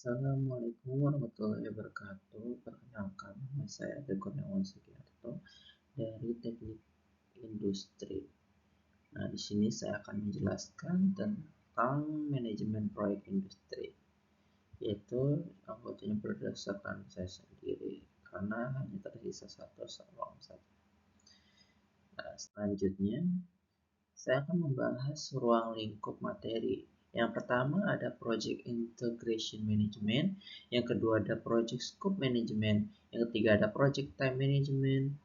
Assalamualaikum warahmatullahi wabarakatuh. Perkenalkan, nama saya Ade Kurniawan Sugiarto dari Teknik Industri. Nah, di sini saya akan menjelaskan tentang manajemen proyek industri, yaitu anggotanya berdasarkan saya sendiri karena hanya tersisa satu ruang saja. Nah, selanjutnya saya akan membahas ruang lingkup materi. Yang pertama ada Project Integration Management, yang kedua ada Project Scope Management, yang ketiga ada Project Time Management,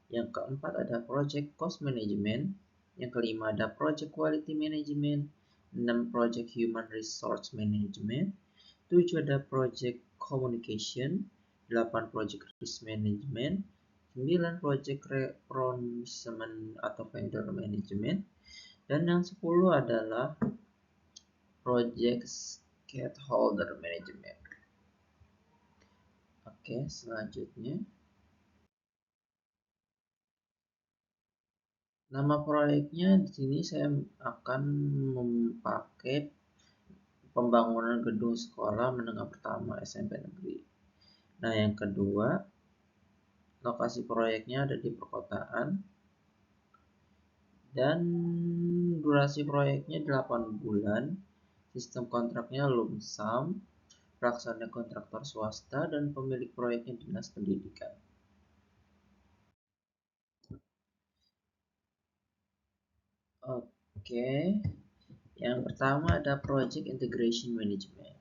yang keempat ada Project Cost Management, yang kelima ada Project Quality Management, 6 Project Human Resource Management, 7 ada Project Communication, 8 Project Risk Management, 9 Project Reproducement atau Vendor Management, dan yang 10 adalah Project Stakeholder Management. Oke, selanjutnya. Nama proyeknya di sini saya akan memakai pembangunan gedung sekolah menengah pertama SMP negeri. Nah, yang kedua, lokasi proyeknya ada di perkotaan. Dan durasi proyeknya 8 bulan. Sistem kontraknya lump sum. Pelaksana kontraktor swasta dan pemilik proyeknya Dinas Pendidikan. Oke, yang pertama ada Project Integration Management,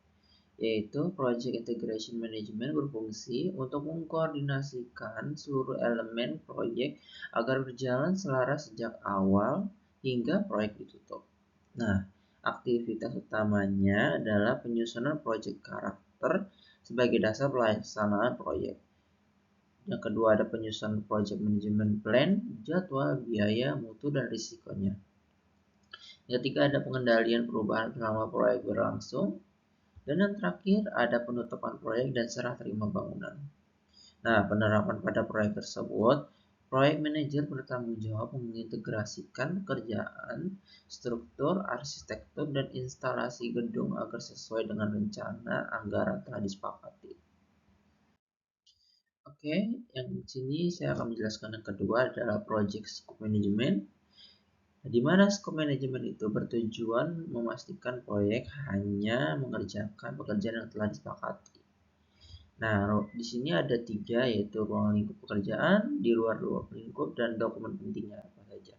yaitu Project Integration Management berfungsi untuk mengkoordinasikan seluruh elemen proyek agar berjalan selaras sejak awal hingga proyek ditutup. Nah, aktivitas utamanya adalah penyusunan proyek karakter sebagai dasar pelaksanaan proyek. Yang kedua ada penyusunan project management plan, jadwal, biaya, mutu, dan risikonya. Yang ketiga ada pengendalian perubahan selama proyek berlangsung. Dan yang terakhir ada penutupan proyek dan serah terima bangunan. Nah, penerapan pada proyek tersebut, proyek manajer bertanggung jawab mengintegrasikan pekerjaan, struktur, arsitektur, dan instalasi gedung agar sesuai dengan rencana anggaran telah disepakati. Oke, yang di sini saya akan menjelaskan yang kedua adalah Project Scope Management. Di mana scope management itu bertujuan memastikan proyek hanya mengerjakan pekerjaan yang telah disepakati. Nah, di sini ada 3, yaitu ruang lingkup pekerjaan, di luar ruang lingkup, dan dokumen pentingnya apa saja.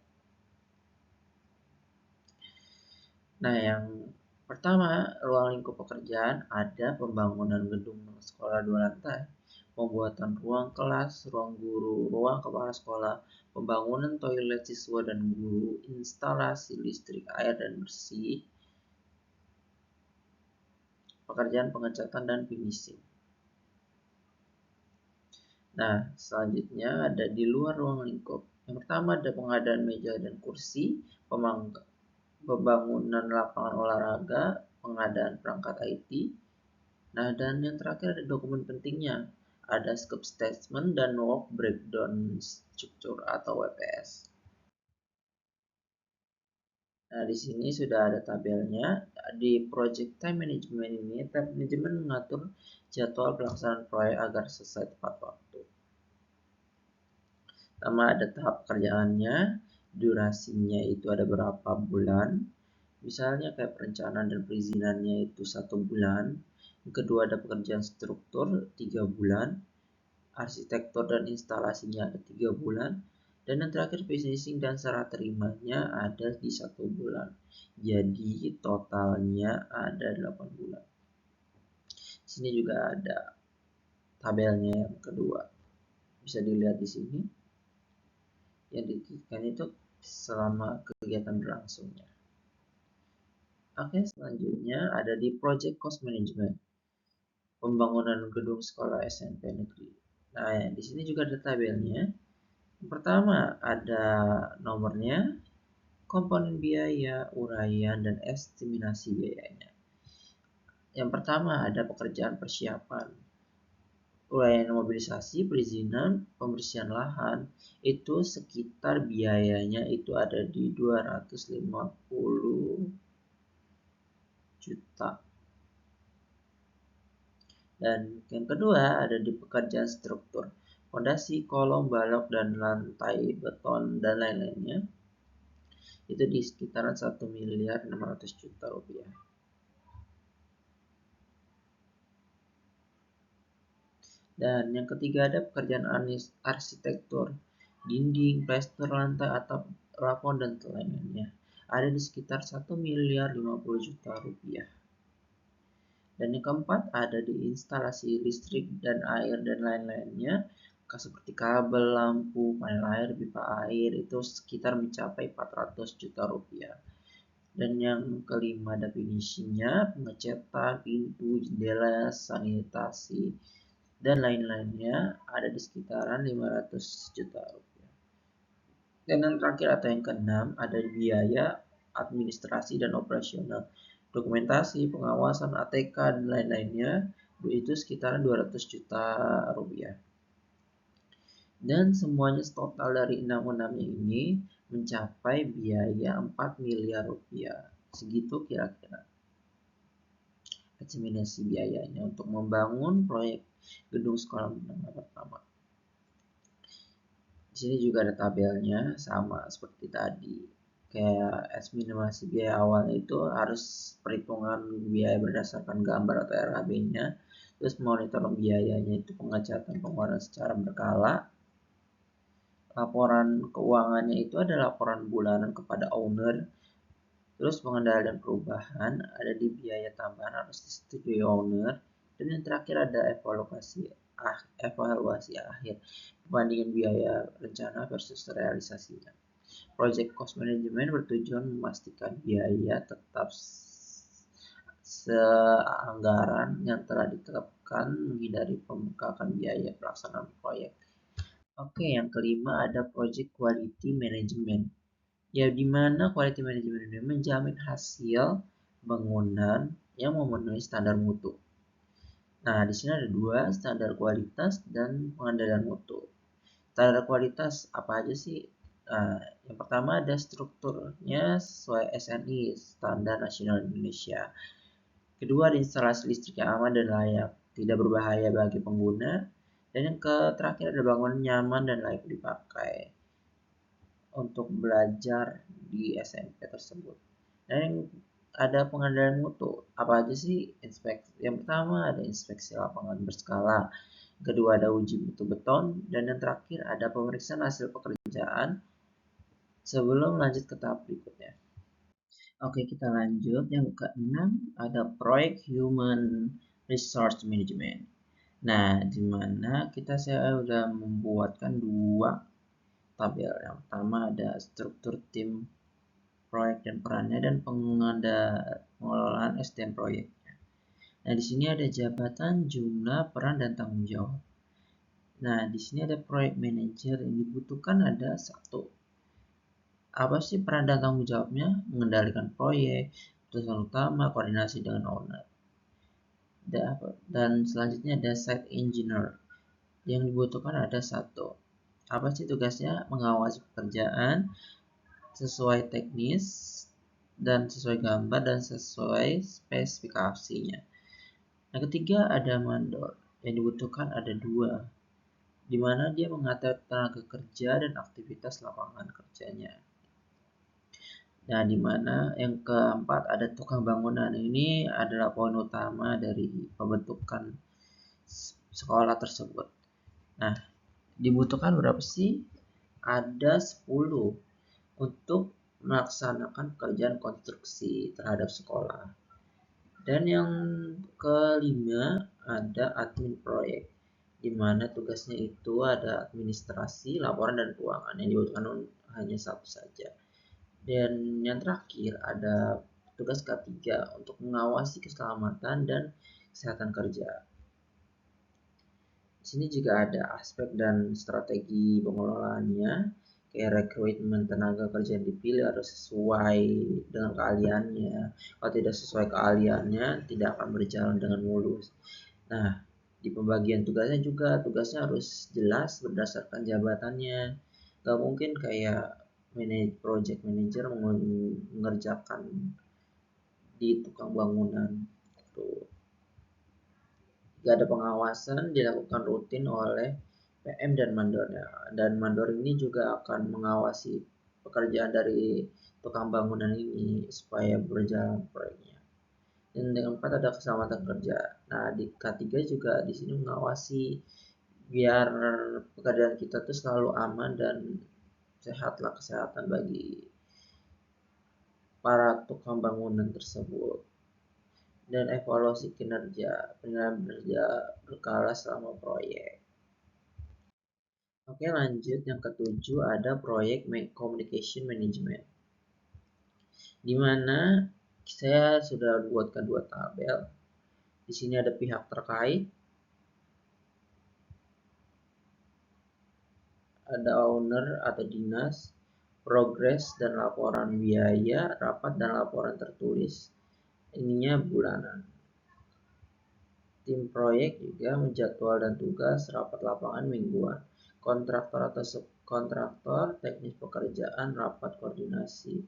Nah, yang pertama, ruang lingkup pekerjaan ada pembangunan gedung sekolah 2 lantai, pembuatan ruang kelas, ruang guru, ruang kepala sekolah, pembangunan toilet siswa dan guru, instalasi listrik, air dan bersih, pekerjaan pengecatan dan finishing. Nah, selanjutnya ada di luar ruang lingkup. Yang pertama ada pengadaan meja dan kursi, pembangunan lapangan olahraga, pengadaan perangkat IT. Nah, dan yang terakhir ada dokumen pentingnya. Ada scope statement dan work breakdown structure atau WPS. Nah, di sini sudah ada tabelnya. Di project time management ini, time management mengatur jadwal pelaksanaan proyek agar selesai tepat waktu. Pertama ada tahap pekerjaannya, durasinya itu ada berapa bulan. Misalnya kayak perencanaan dan perizinannya itu 1 bulan. Yang kedua ada pekerjaan struktur 3 bulan. Arsitektur dan instalasinya ada 3 bulan. Dan yang terakhir finishing dan serah terimanya ada di 1 bulan. Jadi totalnya ada 8 bulan. Sini juga ada tabelnya yang kedua. Bisa dilihat di sini. Yang dititikkan itu selama kegiatan berlangsungnya. Oke, selanjutnya ada di Project Cost Management, pembangunan gedung sekolah SMP negeri. Nah, di sini juga ada tabelnya. Yang pertama ada nomornya, komponen biaya, uraian, dan estimasi biayanya. Yang pertama ada pekerjaan persiapan, uraian mobilisasi, perizinan, pembersihan lahan, itu sekitar biayanya itu ada di 250 juta. Dan yang kedua ada di pekerjaan struktur, fondasi, kolom, balok, dan lantai beton dan lain-lainnya. Itu di sekitaran 1.600.000.000 rupiah. Dan yang ketiga ada pekerjaan arsitektur, dinding, plester, lantai, atap, plafon, dan lainnya. Ada di sekitar 1.050.000.000 rupiah. Dan yang keempat ada di instalasi listrik dan air dan lain-lainnya, seperti kabel, lampu, panel air, pipa air, itu sekitar mencapai 400 juta rupiah. Dan yang kelima definisinya pengecatan pintu, jendela, sanitasi, dan lain-lainnya ada di sekitaran 500 juta rupiah. Dan yang terakhir atau yang keenam ada biaya administrasi dan operasional, dokumentasi, pengawasan, ATK, dan lain-lainnya, itu sekitaran 200 juta rupiah. Dan semuanya total dari 6-6-nya ini mencapai biaya 4 miliar rupiah. Segitu kira-kira estimasi biayanya untuk membangun proyek gedung sekolah menengah pertama. Di sini juga ada tabelnya sama seperti tadi. Kayak estimasi biaya awalnya itu harus perhitungan biaya berdasarkan gambar atau RAB-nya. Terus monitor biayanya itu pengecatan pengeluaran secara berkala. Laporan keuangannya itu ada laporan bulanan kepada owner. Terus pengendalian perubahan ada di biaya tambahan harus disetujui owner. Dan yang terakhir ada evaluasi akhir perbandingan biaya rencana versus realisasinya. Project cost management bertujuan memastikan biaya tetap seanggaran yang telah ditetapkan, menghindari pembengkakan biaya pelaksanaan proyek. Oke, yang kelima ada project quality management. Ya, di mana quality management ini menjamin hasil bangunan yang memenuhi standar mutu. Nah, di sini ada dua, standar kualitas dan pengendalian mutu. Standar kualitas apa aja sih? Nah, yang pertama ada strukturnya sesuai SNI, Standar Nasional Indonesia. Kedua, ada instalasi listrik yang aman dan layak, tidak berbahaya bagi pengguna. Dan yang terakhir ada bangunan nyaman dan layak dipakai untuk belajar di SMP tersebut. Dan yang ada pengendalian mutu. Apa aja sih inspeksi? Yang pertama ada inspeksi lapangan berskala. Kedua ada uji mutu beton. Dan yang terakhir ada pemeriksaan hasil pekerjaan sebelum lanjut ke tahap berikutnya. Oke, kita lanjut. Yang keenam ada proyek human resource management. Nah, di mana saya sudah membuatkan dua tabel. Yang pertama ada struktur tim proyek dan perannya dan pengelolaan SDM proyeknya. Nah, di sini ada jabatan, jumlah, peran, dan tanggung jawab. Nah, di sini ada proyek manager yang dibutuhkan ada satu. Apa sih peran dan tanggung jawabnya? Mengendalikan proyek, keputusan utama, koordinasi dengan owner. Dan selanjutnya ada site engineer. Yang dibutuhkan ada satu. Apa sih tugasnya? Mengawasi pekerjaan sesuai teknis dan sesuai gambar dan sesuai spesifikasinya. Yang ketiga ada mandor. Yang dibutuhkan ada dua, di mana dia mengatur tenaga kerja dan aktivitas lapangan kerjanya. Nah, di mana yang keempat ada tukang bangunan. Ini adalah poin utama dari pembentukan sekolah tersebut. Nah, dibutuhkan berapa sih? Ada 10 untuk melaksanakan pekerjaan konstruksi terhadap sekolah. Dan yang kelima ada admin proyek, di mana tugasnya itu ada administrasi, laporan, dan keuangan. Yang dibutuhkan hanya satu saja. Dan yang terakhir ada tugas ketiga untuk mengawasi keselamatan dan kesehatan kerja. Di sini juga ada aspek dan strategi pengelolaannya, kayak rekrutmen tenaga kerja yang dipilih harus sesuai dengan keahliannya. Kalau tidak sesuai keahliannya, tidak akan berjalan dengan mulus. Nah, di pembagian tugasnya juga, tugasnya harus jelas berdasarkan jabatannya. Gak mungkin kayak project manager mengerjakan di tukang bangunan. Tuh. Jika ada pengawasan dilakukan rutin oleh PM dan mandornya. Dan mandor ini juga akan mengawasi pekerjaan dari tukang bangunan ini supaya berjalan proyeknya. Dan yang keempat ada keselamatan kerja. Nah, di K3 juga di sini mengawasi biar pekerjaan kita tuh selalu aman dan sehatlah kesehatan bagi para tukang bangunan tersebut. Dan evaluasi kinerja, penilaian kinerja berkala selama proyek. Oke, lanjut yang ketujuh ada proyek communication management, di mana saya sudah buatkan dua tabel. Di sini ada pihak terkait, ada owner atau dinas, progres dan laporan biaya, rapat dan laporan tertulis. Ininya bulanan. Tim proyek juga menjadwal dan tugas rapat lapangan mingguan. Kontraktor atau subkontraktor teknis pekerjaan rapat koordinasi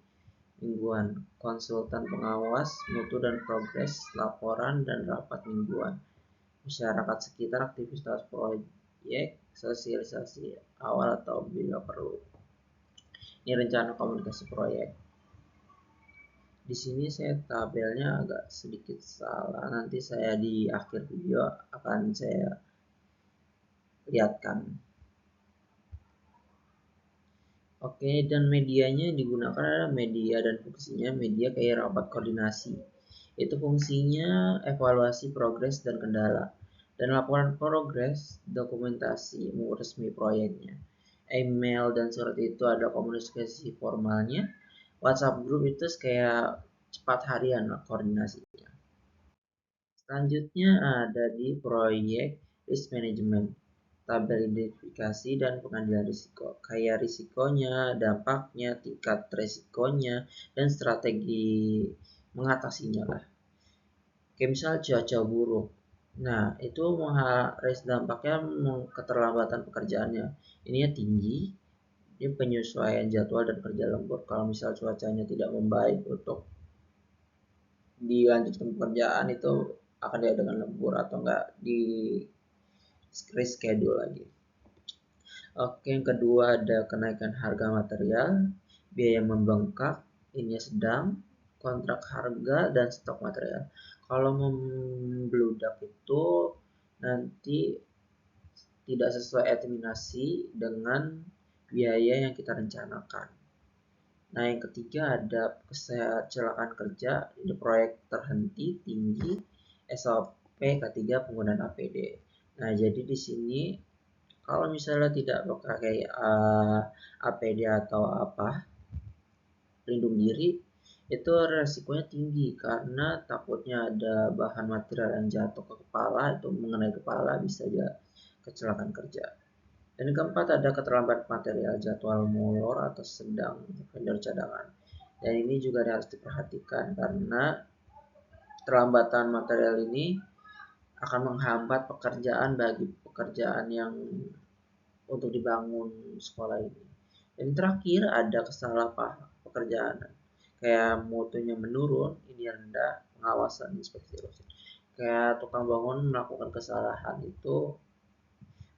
mingguan. Konsultan pengawas mutu dan progres laporan dan rapat mingguan. Masyarakat sekitar aktivitas proyek sosialisasi awal atau bila perlu. Ini rencana komunikasi proyek. Di sini saya tabelnya agak sedikit salah. Nanti saya di akhir video akan saya lihatkan. Oke, dan medianya yang digunakan adalah media dan fungsinya media kayak rapat koordinasi. Itu fungsinya evaluasi progres dan kendala. Dan laporan progres, dokumentasi resmi proyeknya. Email dan surat itu ada komunikasi formalnya. WhatsApp group itu kayak cepat harian koordinasinya. Selanjutnya ada di proyek risk management, tabel identifikasi dan pengendalian risiko, kayak risikonya, dampaknya, tingkat risikonya, dan strategi mengatasinya lah. Kayak misal cuaca buruk. Nah, itu dampaknya keterlambatan pekerjaannya. Ininya tinggi, ini penyesuaian jadwal dan kerja lembur. Kalau misal cuacanya tidak membaik untuk dilanjutkan pekerjaan itu akan diadakan lembur atau enggak di reschedule lagi. Oke, yang kedua ada kenaikan harga material, biaya membengkak, ini sedang, kontrak harga dan stok material. Kalau membludak itu nanti tidak sesuai estimasi dengan biaya yang kita rencanakan. Nah, yang ketiga ada kecelakaan kerja, ini proyek terhenti tinggi, SOP ketiga penggunaan APD. Nah, jadi di sini kalau misalnya tidak pakai APD atau apa pelindung diri, itu resikonya tinggi karena takutnya ada bahan material yang jatuh ke kepala, itu mengenai kepala bisa aja kecelakaan kerja. Dan yang keempat ada keterlambatan material, jadwal molor atau sedang vendor cadangan. Dan ini juga harus diperhatikan karena keterlambatan material ini akan menghambat pekerjaan bagi pekerjaan yang untuk dibangun sekolah ini. Dan terakhir ada kesalahpahaman pekerjaan, kayak mutunya menurun, ini rendah, pengawasan inspeksi rutin. Kayak tukang bangun melakukan kesalahan itu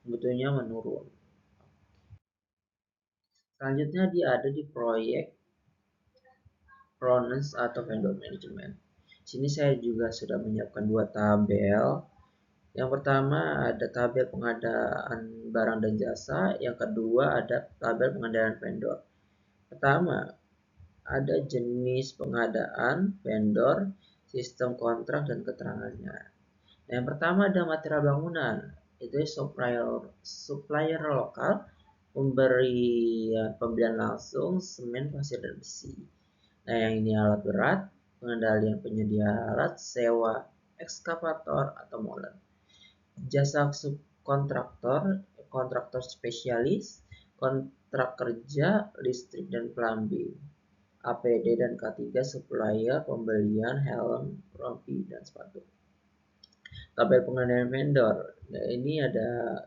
mutunya menurun. Selanjutnya dia ada di proyek Prones atau vendor management. Sini saya juga sudah menyiapkan dua tabel. Yang pertama ada tabel pengadaan barang dan jasa, yang kedua ada tabel pengadaan vendor. Pertama, ada jenis pengadaan, vendor, sistem kontrak dan keterangannya. Nah, yang pertama ada material bangunan, itu supplier lokal, pembelian langsung, semen, pasir dan besi. Nah, yang ini alat berat, pengendalian penyedia alat, sewa ekskavator atau molen. Jasa subkontraktor, kontraktor spesialis, kontrak kerja, listrik dan plumbing. APD dan K3 supplier, pembelian helm, rompi dan sepatu. Tabel pengendalian vendor. Nah, ini ada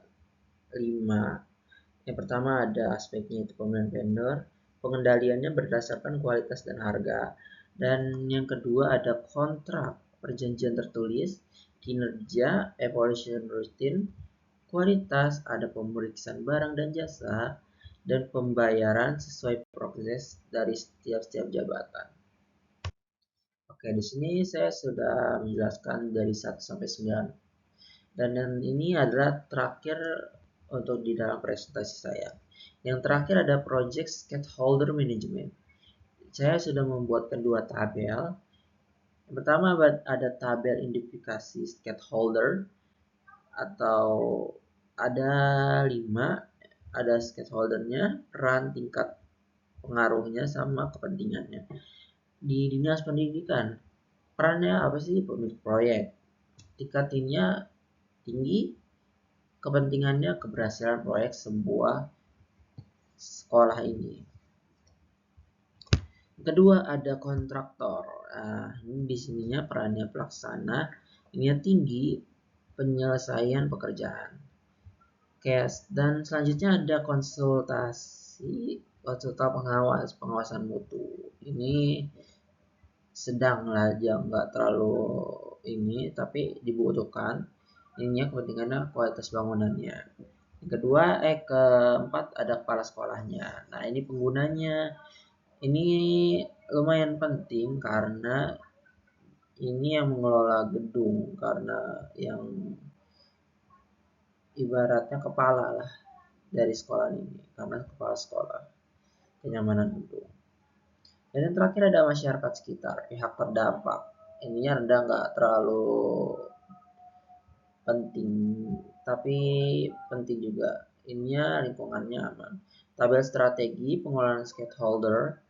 5. Yang pertama ada aspeknya itu pemilihan vendor, pengendaliannya berdasarkan kualitas dan harga. Dan yang kedua ada kontrak, perjanjian tertulis, kinerja, evaluation rutin, kualitas, ada pemeriksaan barang dan jasa, dan pembayaran sesuai proses dari setiap jabatan. Oke, di sini saya sudah menjelaskan dari 1 sampai 9. Dan yang ini adalah terakhir untuk di dalam presentasi saya. Yang terakhir ada Project Stakeholder Management. Saya sudah membuatkan 2 tabel. Yang pertama ada tabel identifikasi stakeholder atau ada 5, ada stakeholdernya, peran, tingkat pengaruhnya, sama kepentingannya. Di dinas pendidikan, perannya apa sih? Pemilik proyek. Tingkat tinggi, kepentingannya keberhasilan proyek sebuah sekolah ini. Kedua ada kontraktor. Nah, ini di sininya perannya pelaksana, ini tinggi, penyelesaian pekerjaan. Dan selanjutnya ada konsultan pengawasan mutu. Ini sedang lah, nggak terlalu ini, tapi dibutuhkan. Ininya kepentingannya kualitas bangunannya. Keempat ada kepala sekolahnya. Nah, ini penggunanya. Ini lumayan penting karena ini yang mengelola gedung, karena yang ibaratnya kepala lah dari sekolah ini, karena kepala sekolah, kenyamanan gedung. Dan yang terakhir ada masyarakat sekitar, pihak terdampak. Ininya rendah, nggak terlalu penting, tapi penting juga. Ininya lingkungannya aman. Tabel strategi pengelolaan stakeholder.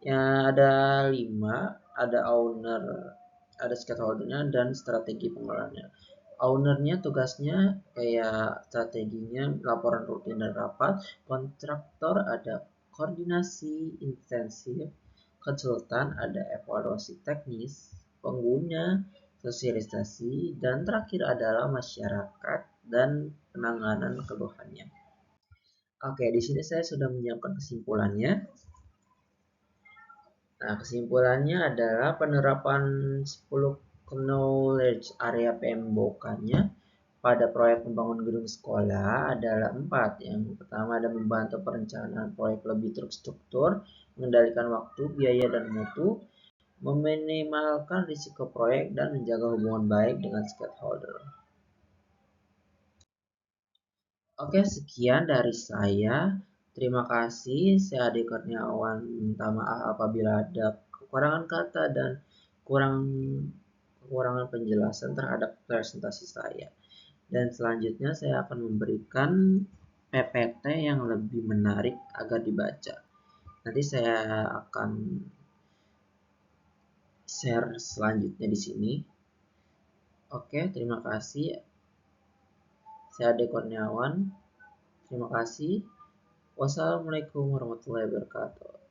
Ya, ada 5, ada owner, ada stakeholdernya, dan strategi pengelolaannya. Ownernya tugasnya kayak strateginya, laporan rutin dan rapat. Kontraktor ada koordinasi intensif. Konsultan ada evaluasi teknis. Pengguna sosialisasi, dan terakhir adalah masyarakat dan penanganan keluhannya. Oke, di sini saya sudah menyiapkan kesimpulannya. Nah, kesimpulannya adalah penerapan 10 knowledge area PMBOK-nya pada proyek membangun gedung sekolah adalah 4. Yang pertama ada membantu perencanaan proyek lebih terstruktur, mengendalikan waktu, biaya, dan mutu, meminimalkan risiko proyek, dan menjaga hubungan baik dengan stakeholder. Oke, sekian dari saya. Terima kasih. Saya Ade Kurniawan. Minta maaf apabila ada kekurangan kata dan kekurangan penjelasan terhadap presentasi saya. Dan selanjutnya saya akan memberikan PPT yang lebih menarik agar dibaca. Nanti saya akan share selanjutnya di sini. Oke, terima kasih. Saya Ade Kurniawan. Terima kasih. Wassalamualaikum warahmatullahi wabarakatuh.